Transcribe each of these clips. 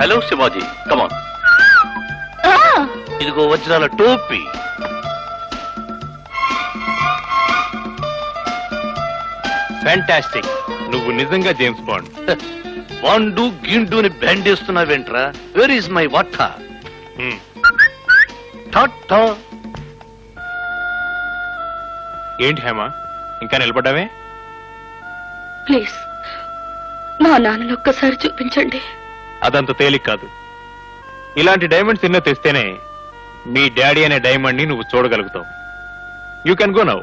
Hello Shivaji, కమాన్. ఇదిగో వజ్రాల టోపీ. ఫ్యాంటాస్టిక్. నువ్వు నిజంగా జేమ్స్ బాండ్. బాండు గిండుని బ్యాండ్ వేస్తున్నావేంట్రా? వేర్ ఈస్ మై వాటా? ఏంటి హేమ, ఇంకా నిలబడ్డావే? ప్లీజ్ మా నాన్నను ఒక్కసారి చూపించండి. అదంత తేలిక కాదు. ఇలాంటి డైమండ్స్ ఎన్నో తెస్తేనే మీ డాడీ అనే డైమండ్ ని నువ్వు చూడగలుగుతావు. You can go now.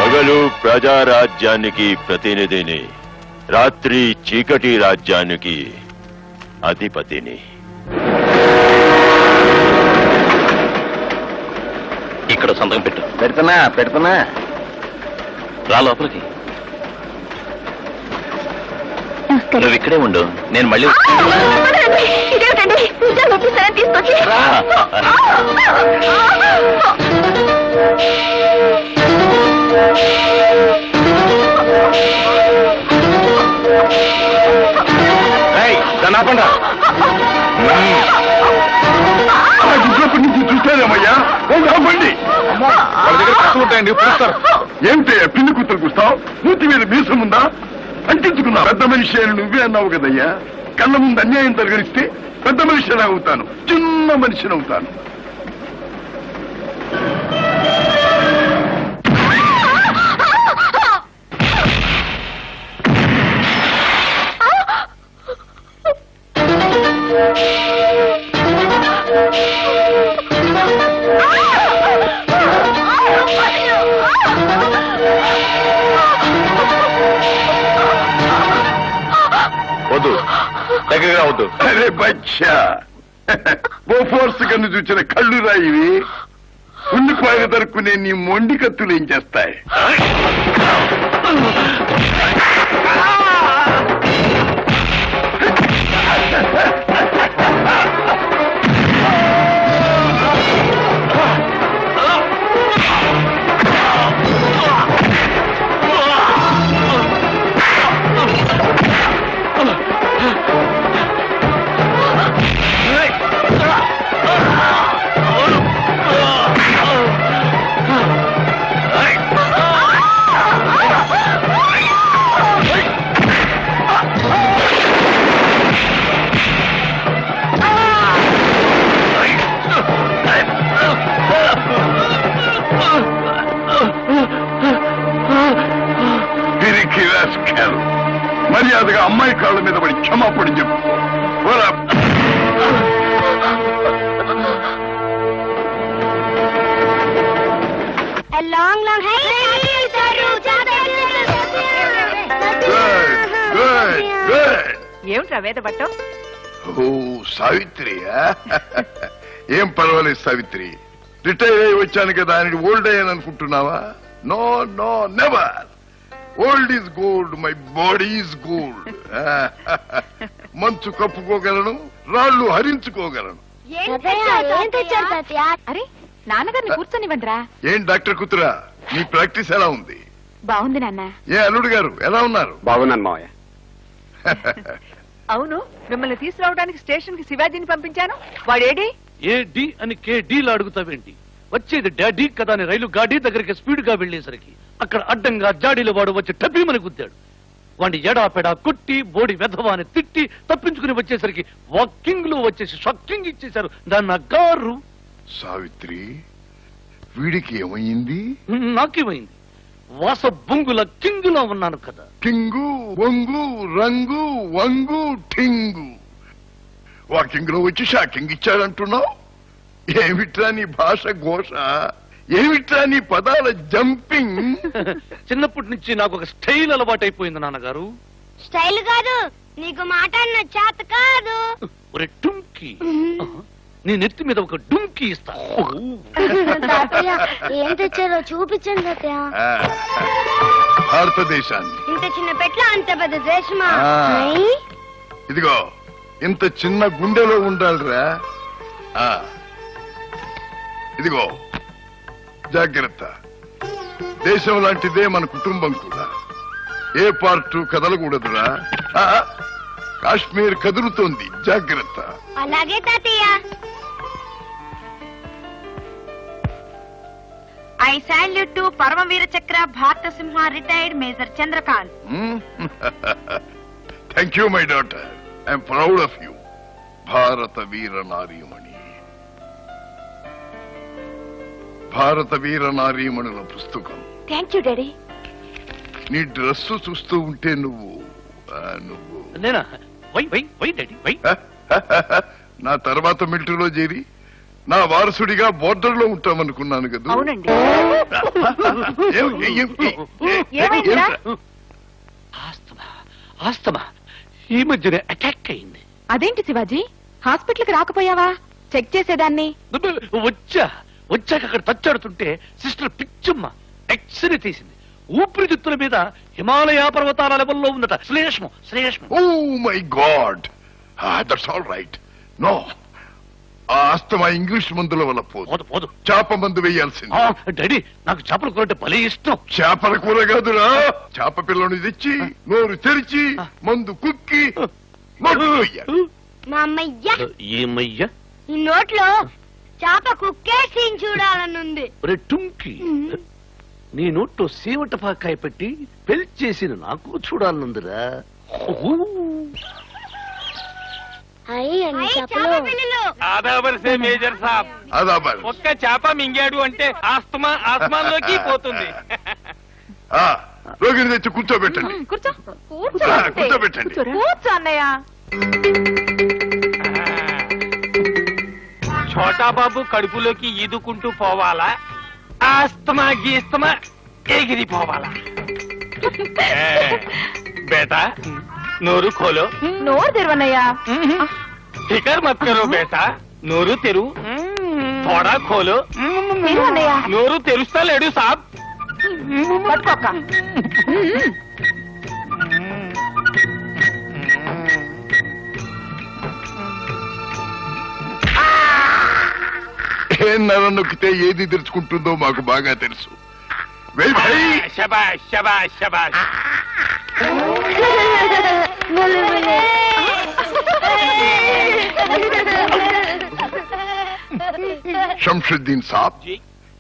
పగలు ప్రజారాజ్యానికి ప్రతినిధిని, రాత్రి చీకటి రాజ్యానికి అధిపతిని. ఇక్కడ సంతకం పెట్టు. పెడుతున్నా రా లోపలికి. నువ్వు ఇక్కడే ఉండు, నేను మళ్ళీ ఇదేమిటండి ఉద్యోగం ఒప్పిస్తారని తీసుకొచ్చి చూస్తారేమయ్యా, ఏమిటయ్యా పిల్లి కూతురు కూస్తావు? మూతి మీద మీసం ఉందా? అంటించుకున్నా పెద్ద మనిషి అని నువ్వే అన్నావు కదయ్యా. కళ్ళ ముందు అన్యాయం తరగరిస్తే పెద్ద మనిషిని అవుతాను, చిన్న మనిషిని అవుతాను. వద్దు, దగ్గరగా వద్దు. అరే బచ్చా, ఓ ఫోర్స్ కన్ను చూసిన కళ్ళు రాయివి. ఉల్లిపాయలు దొరుకునే నీ మొండి కత్తులు ఏం చేస్తాయి? మర్యాదగా అమ్మాయి కాళ్ళ మీద పడి క్షమాపణ చెప్పు. ఏమిట్రా వేదపట్టం? ఓ సావిత్రి, ఏం పర్వాలేదు సావిత్రి. రిటైర్ అయ్యి వచ్చాను కదా అని ఓల్డ్ అయ్యాను అనుకుంటున్నావా? No no never. Old is gold, my body is gold. మంచు కప్పుకోగలను, రాళ్లు హరించుకోగలను. అరే నాన్నగారిని కూర్చొనివ్వండిరా. ఏం డాక్టర్ కూతురా, నీ ప్రాక్టీస్ ఎలా ఉంది? బాగుంది నాన్న. ఏ అల్లుడు గారు ఎలా ఉన్నారు? బాగున్నాను మావయ్య. అవును, మిమ్మల్ని తీసుకురావడానికి స్టేషన్ కి శివాజీని పంపించాను. వాడేడి? ఏ డి అని కే డీలు అడుగుతావేంటి? వచ్చేది డాడీ కదా అని రైలు గాడి దగ్గరికి స్పీడ్ గా వెళ్లేసరికి అక్కడ అడ్డంగా జాడీలో వాడు వచ్చి టబ్బీమని గుద్దాడు. వాడిని ఎడాపెడా కొట్టి బోడి వెధవా అని తిట్టి తప్పించుకుని వచ్చేసరికి వాకింగ్ లో వచ్చేసి షాకింగ్ ఇచ్చేశారు దాన్ని గారు. సావిత్రి, వీడికి ఏమైంది? నాకేమైంది? వాస బొంగుల కింగులా ఉన్నాను కదా. కింగు వంగు రంగు వంగు ఠింగు. వాకింగ్ లో వచ్చి షాకింగ్ ఇచ్చాడంటున్నావు. ఏమిట్రా నీ భాష ఘోష? ఏమిట్రా నీ పదాల జంపింగ్? చిన్నప్పటి నుంచి నాకు ఒక స్టైల్ అలవాటు అయిపోయింది నాన్నగారు. స్టైల్ కాదు, నీకు మాట్లాడిన చేత కాదు. ఒరే డుంకి, నీ నెత్తి మీద ఒక డుంకి ఇస్తా. ఏం తెచ్చారో చూపించండి తాతయ్య. భారతదేశాన్ని ఇంత చిన్న పెట్ల అంత పెద్ద దేశమా? ఇదిగో ఇంత చిన్న గుండెలో ఉండాలిరా. ఇదిగో జాగ్రత్త. దేశం లాంటిదే మన కుటుంబం కూడా. ఏ పార్టు కదలకూడదురా. కాశ్మీర్ కదులుతోంది, జాగ్రత్త. అలాగే తాతయ్య. I salute to Paramvir Chakra భారత సింహ retired major Chandrakant. Thank you my daughter. I'm proud of you. భారత వీర నారీమణి. భారత వీర నారీమణుల పుస్తకం. Thank you daddy. నీ డ్రెస్సు చూస్తూ ఉంటే నువ్వు నేనా? Why why why daddy why? నా తర్వాత మిలిటరీలో చేరి నా వారసుడిగా బోర్డర్ లో ఉంటామనుకున్నాను కదా. అవునండి. ఆస్తమా ఈ మధ్యనే అటాక్ అయింది. అదేంటి శివాజీ, హాస్పిటల్ కి రాకపోయావా? చెక్ చేసేదాన్ని. వచ్చాక అక్కడ తచ్చాడుతుంటే సిస్టర్ పిచ్చమ్మ ఎక్స్రే తీసింది. ఊపిరితిత్తుల మీద హిమాలయ పర్వతాల లెవెల్లో ఉందట. శ్లేష్మం. Oh my god, that's all right. No, ఆ ఆస్తమా ఇంగ్లీష్ మందుల వల్ల పోదు. చేప మందు వేయాల్సింది. డాడీ, నాకు చేపల కూర అంటే భలే ఇష్టం. చేపల కూర కాదురా, చేప పిల్లని తెచ్చి నోరు తెరిచి మందు కుక్కి మా అమ్మయ్య ఏమయ్యా ఈ నోట్లో చేప కుక్కేసి చూడాలనుంది. టుంకి, నీ నోట్లో సీమటపాకాయ పెట్టి పెళ్చేసిన నాకు చూడాలనుందిరా. మేజర్ సాబ్, ఒక్క చేప మింగాడు అంటే ఆస్మాలోకి పోతుంది. రోగిని తెచ్చి కూర్చోబెట్టండి. కూర్చోబెట్టండి. కూర్చో అన్నయ్య. ఛోటా బాబు కడుపులోకి ఈదుకుంటూ పోవాలా, ఆస్తమా గీస్తమా ఎగిరిపోవాలా? బేటా నోరు ఖోలో. నోరు తెరవన్నయ్యా. ఫికర్ మత్ కరో బేటా, నోరు తెరు. థోడా ఖోలో. నోరు తెరుస్తా లేడు సాబ్. పట్టుకోక. ఏ నర నొక్కితే ఏది తెరుచుకుంటుందో మాకు బాగా తెలుసు. శబాష్ శబాష్ శబాష్. శంషుద్దీన్ సాబ్,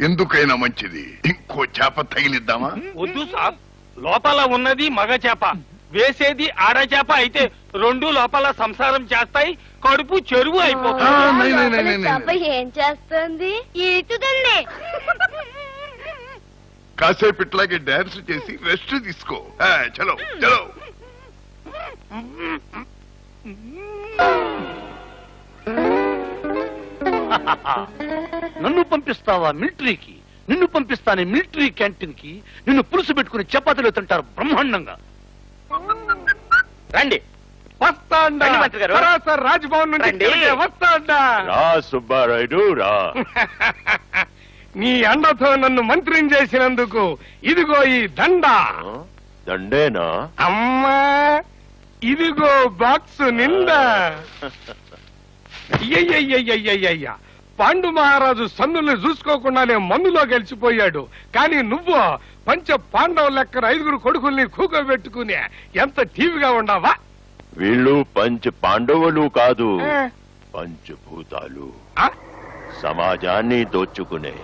ఎందుకైనా మంచిది ఇంకో చేప తగిలిద్దామా? వద్దు సాబ్, లోపల ఉన్నది మగ చేప, వేసేది ఆడ చేప అయితే రెండు లోపల సంసారం చేస్తాయి, కడుపు చెరువు అయిపోతుంది. ఏం చేస్తుంది? ఈటుతుంది. కాసేపు ఇట్లాగే డాన్స్ చేసి రెస్ట్ తీసుకో. చలో చలో. నన్ను పంపిస్తావా మిలిటరీకి? నిన్ను పంపిస్తానే మిలిటరీ క్యాంటీన్ కి. నిన్ను పులుసు పెట్టుకుని చపాతీలు తింటారు బ్రహ్మాండంగా. రండి. రాజ్భవన్ నుంచి సుబ్బారాయుడు రా. నీ అండతో నన్ను మంత్రిని చేసినందుకు ఇదిగో ఈ దండ. దండేనా? అమ్మా, ఇదిగో బాక్స్ నిండా. అయ్యయ్యయ్యయ్యయ్యయ్యా, పాండు మహారాజు సన్నుల్ని చూసుకోకుండానే మందులో గెలిచిపోయాడు. కానీ నువ్వు పంచ పాండవ లెక్కన 5 కొడుకుల్ని కూకోబెట్టుకుని ఎంత టీవీగా ఉన్నావా? వీళ్ళు పంచ పాండవులు కాదు, పంచభూతాలు. సమాజాన్ని దోచుకునే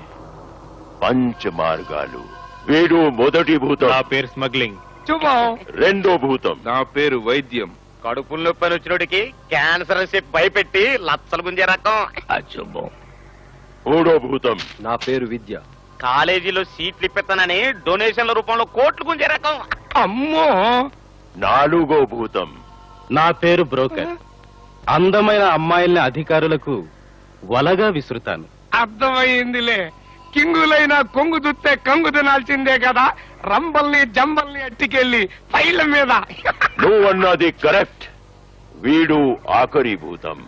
పంచ మార్గాలు. వీడు మొదటి భూతం. నా పేరు స్మగ్లింగ్. రెండో భూతం. నా పేరు వైద్యం. కడుపుల నొప్పి వచ్చినోడికి క్యాన్సర్ అని చెప్పి భయపెట్టి లచ్చలు గుంజే రకం. మూడో భూతం. నా పేరు విద్య. కాలేజీలో సీట్లు ఇప్పిస్తానని డొనేషన్ల రూపంలో కోట్లు గుంజే రకం. అమ్మో. నాలుగో భూతం. నా పేరు బ్రోకర్. అందమైన అమ్మాయిల్ని అధికారులకు వలగా విసురుతాను. అర్థమైందిలే. కింగులైన కొంగు దుత్తే కంగు తినాల్సిందే కదా. రంబల్ని జంబల్ని అట్టికెళ్ళి ఫైళ్ళ మీద. నువ్వన్నది కరెక్ట్. వీడు ఆఖరి భూతం.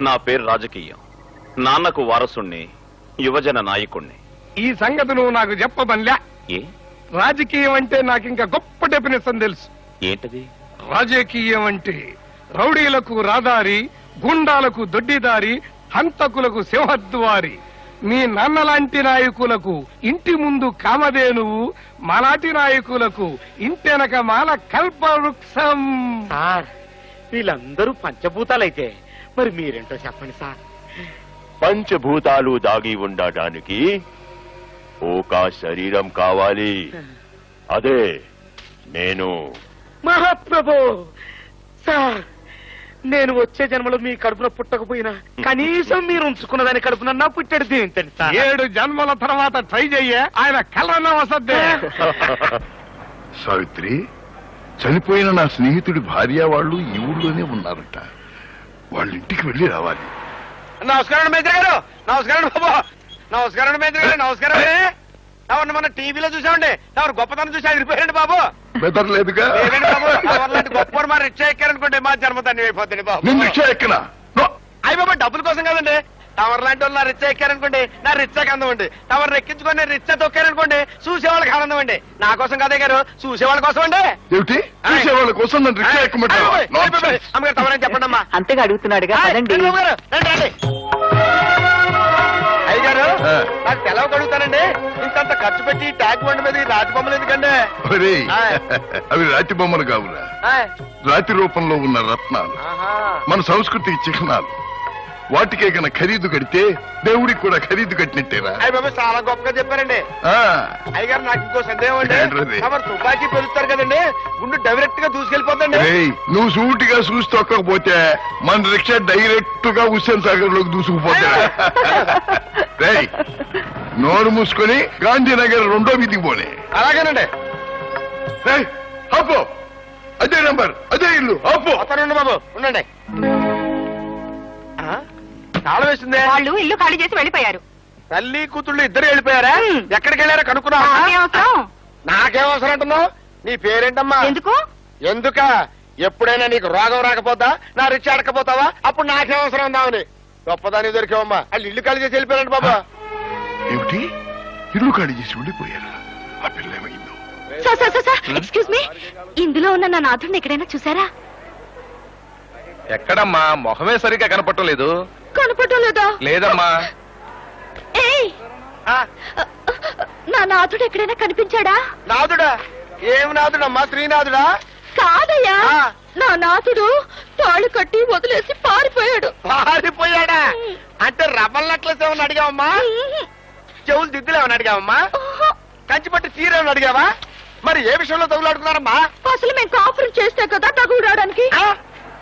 నా పేరు రాజకీయం. నాన్నకు వారసుణ్ణి, యువజన నాయకుణ్ణి. ఈ సంగతి నువ్వు నాకు చెప్పబన్లే. ఏ రాజకీయం అంటే నాకు ఇంకా గొప్ప డెఫినేషన్ తెలుసు. ఏంటది? రాజకీయం అంటే రౌడీలకు రాదారి, గుండాలకు దొడ్డిదారి, హంతకులకు సింహద్వారి. మీ నాన్న లాంటి నాయకులకు ఇంటి ముందు కామధేనువు, మలాటి నాయకులకు ఇంటెనక మాల కల్పవృక్షం. సార్ వీళ్ళందరూ పంచభూతాలైతే మరి మీరేంటో చెప్పండి సార్. పంచభూతాలు దాగి ఉండడానికి ఒక శరీరం కావాలి. అదే నేను. మహాప్రభు సార్, నేను వచ్చే జన్మలో మీ కడుపున పుట్టకపోయినా కనీసం మీరు ఉంచుకున్నదాని కడుపునన్నా పుట్టాడు దీవించండి సార్. 7 జన్మల తర్వాత ట్రై చెయ్యే, ఆయన కలరన్నా వసద్దే. సావిత్రి, చనిపోయిన నా స్నేహితుడి భార్య వాళ్ళు ఈ ఊళ్ళోనే ఉన్నారట. వాళ్ళ ఇంటికి వెళ్ళి రావాలి. నమస్కారం మేద్ర గారు. నమస్కారం బాబు. నమస్కారం మేద్ర గారు. నమస్కారం. ఎవరిని మన టీవీలో చూసామండి, ఎవరు గొప్పతనం చూసి అదిరిపోయారండి బాబు. బెదర్లేదుగా లేదండి బాబు, ఎవరిలాంటి గొప్పవాడు మా రిక్షా ఎక్కారనుకోండి మా జన్మతాన్ని అయిపోతుంది బాబు. నేను రిక్షా ఎక్కనా? అయ్యి బాబా డబ్బుల కోసం కదండి. టవర్ లాంటి వాళ్ళు నా రిచ్చా ఎక్కారనుకోండి, నా రిచ్చాకి అందం అండి. టవర్ ఎక్కించుకొని రిచ్చా తొక్కారనుకోండి, చూసేవాళ్ళకి ఆనందం అండి. నా కోసం కదే గారు, చూసేవాళ్ళ కోసం అండి. ఏమిటి చూసేవాళ్ళ కోసం నన్ను రిక్షా ఎక్కమంటావా? అమ్మగారు తవరని చెప్పండి అమ్మా. అంతగా అడుగుతున్నాడుగా పదండి. అయ్యగారు నాకు తెలవ కడుగుతానండి, ఇంతంత ఖర్చు పెట్టి ట్యాగ్ బండి మీద రాతి బొమ్మలు ఎందుకండి? ఒరేయ్, అవి రాతి బొమ్మలు కావురా, రాతి రూపంలో ఉన్న రత్నాలు, మన సంస్కృతికి చిహ్నాలు. వాటికే కన్నా ఖరీదు కడితే దేవుడికి కూడా ఖరీదు కట్టినట్టేరా. అయ్య బాబు చాలా గొప్పగా చెప్పారండి. అయ్యగారు నాకు ఇంకో సందేహం అండి, మరి తుపాకీ పెరుగుతారు కదండి, గుండు డైరెక్ట్ గా దూసుకెళ్ళిపోతండి. నువ్వు సూటిగా చూసి తొక్కకపోతే మన రిక్షా డైరెక్ట్ గా హుస్సేన్ సాగర్ లోకి దూసుకుపోతా. రేయ్, నోరు మూసుకొని గాంధీనగర్ 2వ వీధికి పోనీ. అలాగేనండి. రేయ్, ఆపో, అదే నంబర్, అదే ఇల్లు, ఆపో. వస్తానండి బాబు, ఉండండి. తాళం వేసిందే. వాళ్ళు ఇల్లు ఖాళీ చేసి వెళ్ళిపోయారు. తల్లి కూతుళ్ళు ఇద్దరు వెళ్ళిపోయారా? ఎక్కడికి వెళ్ళారా కనుక్కున్నా? నాకేం అవసరం అంటున్నావు? నీ పేరేంటమ్మా? ఎందుకు? ఎందుక? ఎప్పుడైనా నీకు రోగం రాకపోతా, నా రిక్షా అడకపోతావా? అప్పుడు నాకేం అవసరం ఉందామని. గొప్పదాన్ని దొరికావమ్మా. వాళ్ళు ఇల్లు ఖాళీ చేసి వెళ్ళిపోయారంట బాబా. ఏమిటి, ఇల్లు ఖాళీ చేసి వెళ్ళిపోయారా? ఆ పిల్ల ఏమైందో? ఎక్స్క్యూజ్ మీ, ఇందులో ఉన్న నా నాథుడిని ఎక్కడైనా చూసారా? ఎక్కడమ్మా, మొహమే సరిగ్గా కనపట్టలేదు. కనపడటం లేదా? లేదమ్మా. ఏయ్, నా నాథుడు ఎక్కడైనా కనిపించాడా? నాదుడా? ఏం నాదుడమ్మా? శ్రీనాథుడా? కాదయ్యా, నా నాథుడు తాళి కట్టి వదిలేసి పారిపోయాడు. పారిపోయాడా? అంటే రవ్వల నెక్లెస్ ఏమని అడిగావమ్మా? చెవులు దిద్దులు ఏమని అడిగావమ్మా? కంచిపట్టి చీర ఏమని అడిగావా? మరి ఏ విషయంలో తగులాడుకున్నారమ్మా? అసలు మేము కాపురం చేస్తే కదా తగులాడడానికి.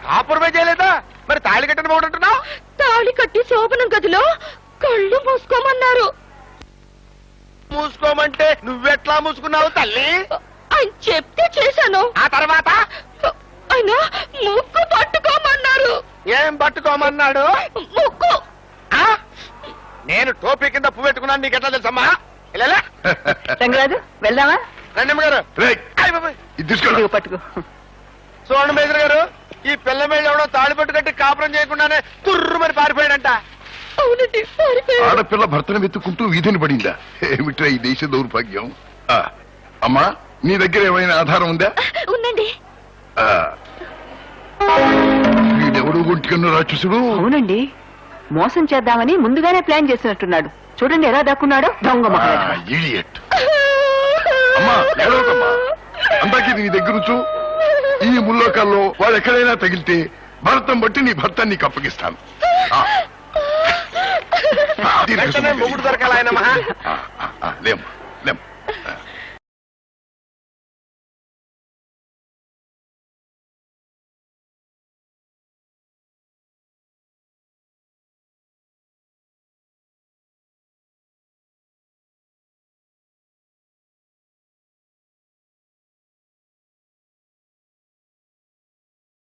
కాపురమే చేయలేదా? మరి తాళి కట్టిన బాగుంటున్నావు? తాళి కట్టి శోభనం గదిలో కళ్ళు మూసుకోమన్నారు. మూసుకోమంటే నువ్వెట్లా మూసుకున్నావు తల్లి? ఆయన చెప్తే చేశాను. ఆ తర్వాత ఆయన ముక్కు పట్టుకోమన్నారు. ఏం పట్టుకోమన్నాడు? ముక్కు. నేను టోపీ కింద పువ్వు పెట్టుకున్నాను, నీకెట్లా తెలుసమ్మా? ఇలా రంగరాజు వెళ్దామా? రండమ్మ గారు. తీసుకో, పట్టుకో. చూడండి మేజర్ గారు, ఈ పిల్ల మేళ్ళు ఎవడో తాళి పట్టు కట్టి కాపురం చేయకుండానే తుర్రు మరి పారిపోయాడంట. అవునండి, ఆడపిల్ల భర్తను వెతుక్కుంటూ వీధిని పడిందా? ఏమిట్రా ఈ దేశ దౌర్భాగ్యం. అమ్మా, నీ దగ్గర ఏమైనా ఆధారం ఉందా? ఉందండి. వీడెవడు ఒంటికన్ను రాక్షసుడు? అవునండి, మోసం చేద్దామని ముందుగానే ప్లాన్ చేసినట్టున్నాడు. చూడండి ఎలా దక్కున్నాడో దొంగ మహారాజు. ఇడియట్. అమ్మా, ఏడవకమ్మా, అందాకి నీ దగ్గర ఉంచు. ఈ ముల్లోకాల్లో వాడు ఎక్కడైనా తగిలితే భరతం బట్టి నీ భర్త నీకు అప్పగిస్తాను. మొగుడు దొరకాలి ఆయన మహా. లేమ్మా, లేమ్మా.